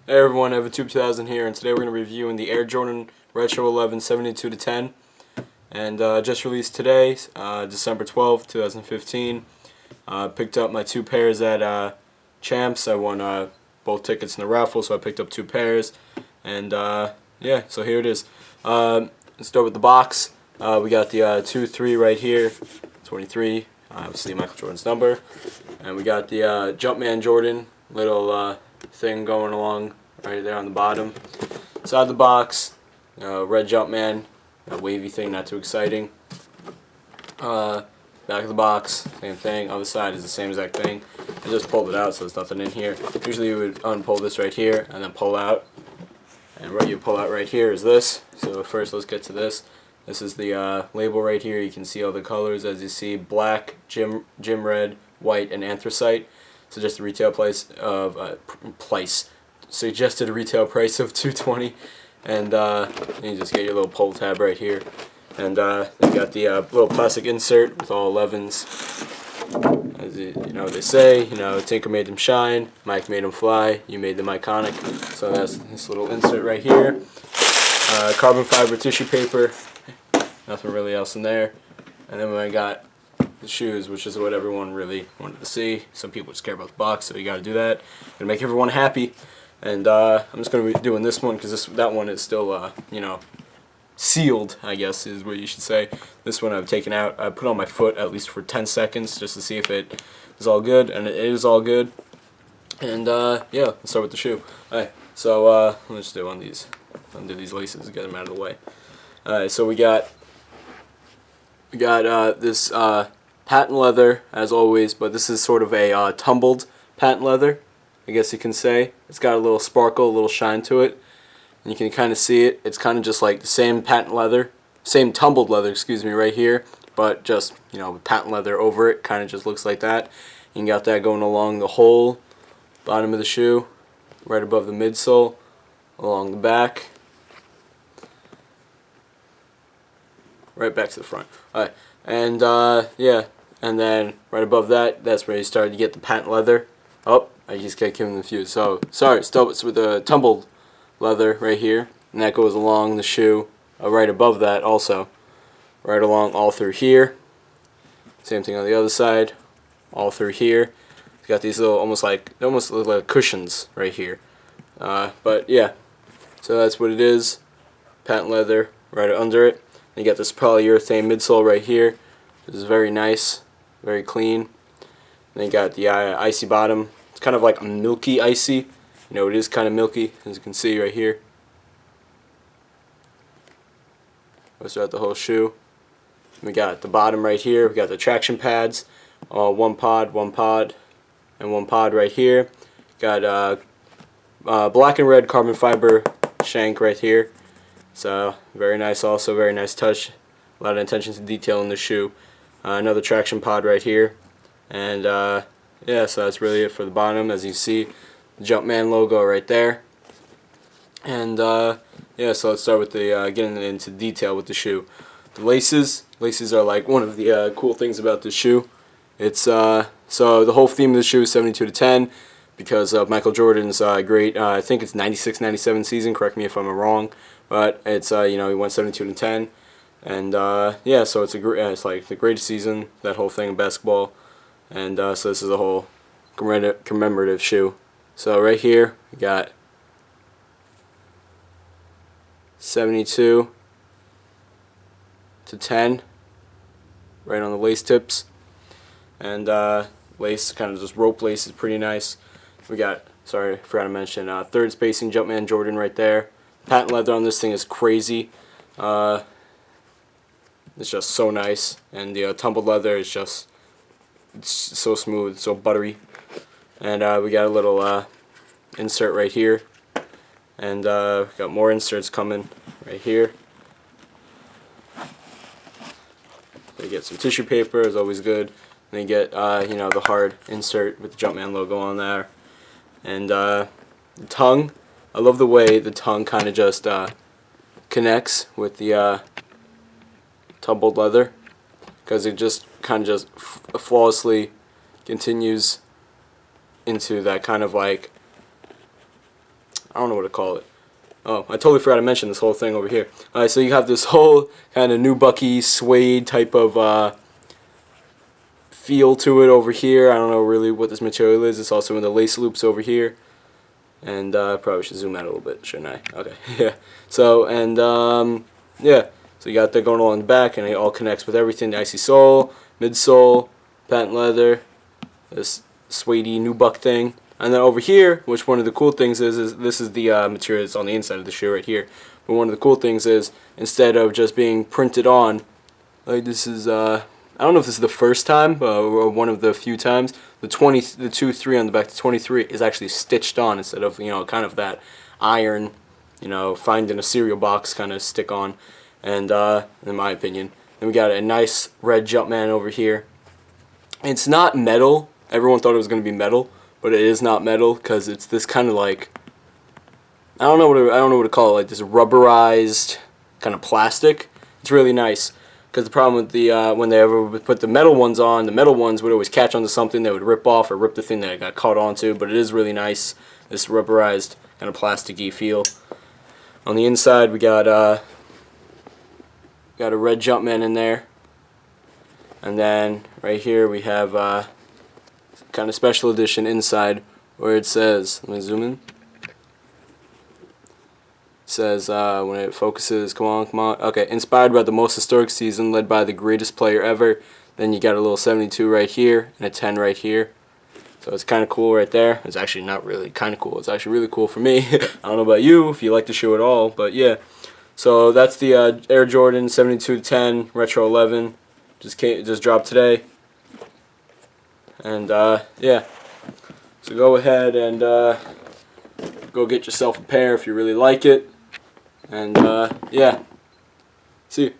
Hey everyone, EvaTube 2000 here, and today we're going to be reviewing the Air Jordan Retro 11 72-10, and just released today, December 12th, 2015. Picked up my two pairs at Champs. I won both tickets in the raffle, so I picked up two pairs, and yeah, so here it is. Let's start with the box. We got the 2-3 right here, 23, obviously Michael Jordan's number, and we got the Jumpman Jordan little thing going along right there on the bottom. Inside the box, red Jumpman, a wavy thing, not too exciting. Back of the box, same thing. Other side is the same exact thing. I just pulled it out, so there's nothing in here. Usually you would unpull this right here and then pull out. And what you pull out right here is this. So first let's get to this. This is the label right here. You can see all the colors as you see: black, gym red, white, and anthracite. Suggested retail price of suggested retail price of $220, and you just get your little pull tab right here, and you got the little plastic insert with all 11s. As you know, they say, Tinker made them shine, Mike made them fly, you made them iconic. So that's this little insert right here. Carbon fiber tissue paper, nothing really else in there. And then I got the shoes, which is what everyone really wanted to see. Some people just care about the box, so you got to do that. Gonna make everyone happy, and I'm just gonna be doing this one because that one is still, sealed, I guess is what you should say. This one I've taken out. I put on my foot at least for 10 seconds just to see if it is all good, and it is all good. And yeah, let's start with the shoe. Alright, so let's do undo these laces, get them out of the way. Alright, so we got this patent leather, as always, but this is sort of a tumbled patent leather, I guess you can say. It's got a little sparkle, a little shine to it, and you can kind of see it. It's kind of just like the same patent leather, same tumbled leather, excuse me, right here, but just, with patent leather over it, kind of just looks like that. You got that going along the whole bottom of the shoe, right above the midsole, along the back, right back to the front. Alright, and yeah, and then right above that, that's where you start to get the patent leather. Oh, I just got confused. So, sorry, starts with the tumbled leather right here, and that goes along the shoe, right above that also, right along all through here. Same thing on the other side, all through here. It's got these little, they almost look like cushions right here. But yeah, so that's what it is. Patent leather right under it. And you got this polyurethane midsole right here. This is very nice, very clean. Then you got the icy bottom. It's kind of like a milky icy. It is kind of milky, as you can see right here. Goes throughout the whole shoe. We got the bottom right here. We got the traction pads. One pod, and one pod right here. Got black and red carbon fiber shank right here. So very nice, also very nice touch. A lot of attention to detail in the shoe. Another traction pod right here, and yeah, so that's really it for the bottom. As you see, the Jumpman logo right there. And yeah, so let's start with the getting into detail with the shoe. The laces are like one of the cool things about the shoe. It's so the whole theme of the shoe is 72-10 because of Michael Jordan's great, I think it's 96-97 season. Correct me if I'm wrong, but it's he won 72-10. And yeah, so it's like the greatest season, that whole thing in basketball, and so this is a whole commemorative shoe. So right here we got 72-10 right on the lace tips, and lace, kind of just rope lace, is pretty nice. We got, sorry, I forgot to mention, third spacing Jumpman Jordan right there. Patent leather on this thing is crazy. It's just so nice, and the tumbled leather is just, it's so smooth, so buttery. And we got a little insert right here, and we got more inserts coming right here. They get some tissue paper, is always good. And you get the hard insert with the Jumpman logo on there, and the tongue. I love the way the tongue kind of just connects with the tumbled leather, because it just kind of just flawlessly continues into that kind of like I don't know what to call it. Oh, I totally forgot to mention this whole thing over here. Alright, so you have this whole kind of nubucky suede type of feel to it over here. I don't know really what this material is. It's also in the lace loops over here. And I probably should zoom out a little bit, shouldn't I? Okay, yeah. So, and yeah. So you got that going on in the back, and it all connects with everything. The icy sole, midsole, patent leather, this suede nubuck thing. And then over here, which one of the cool things is this is the material that's on the inside of the shoe right here. But one of the cool things is, instead of just being printed on, like this is, I don't know if this is the first time, or one of the few times, the 2-3 on the back, the 23 is actually stitched on instead of, you know, kind of that iron, you know, find in a cereal box kind of stick on. And in my opinion, then we got a nice red Jumpman over here. It's not metal. Everyone thought it was going to be metal, but it is not metal because it's this kind of like, I don't know what to call it, like this rubberized kind of plastic. It's really nice because the problem with the when they ever would put the metal ones on, the metal ones would always catch onto something that would rip off or rip the thing that it got caught onto. But it is really nice, this rubberized kind of plasticky feel. On the inside, we got a red Jumpman in there, and then right here we have kind of special edition inside where it says, let me zoom in. It says when it focuses, come on, okay, inspired by the most historic season led by the greatest player ever. Then you got a little 72 right here and a 10 right here. So it's kind of cool right there. It's actually not really kind of cool. It's actually really cool for me. I don't know about you if you like the shoe at all, but yeah. So that's the Air Jordan 72-10 Retro 11. Just dropped today. And yeah. So go ahead and go get yourself a pair if you really like it. And yeah. See you.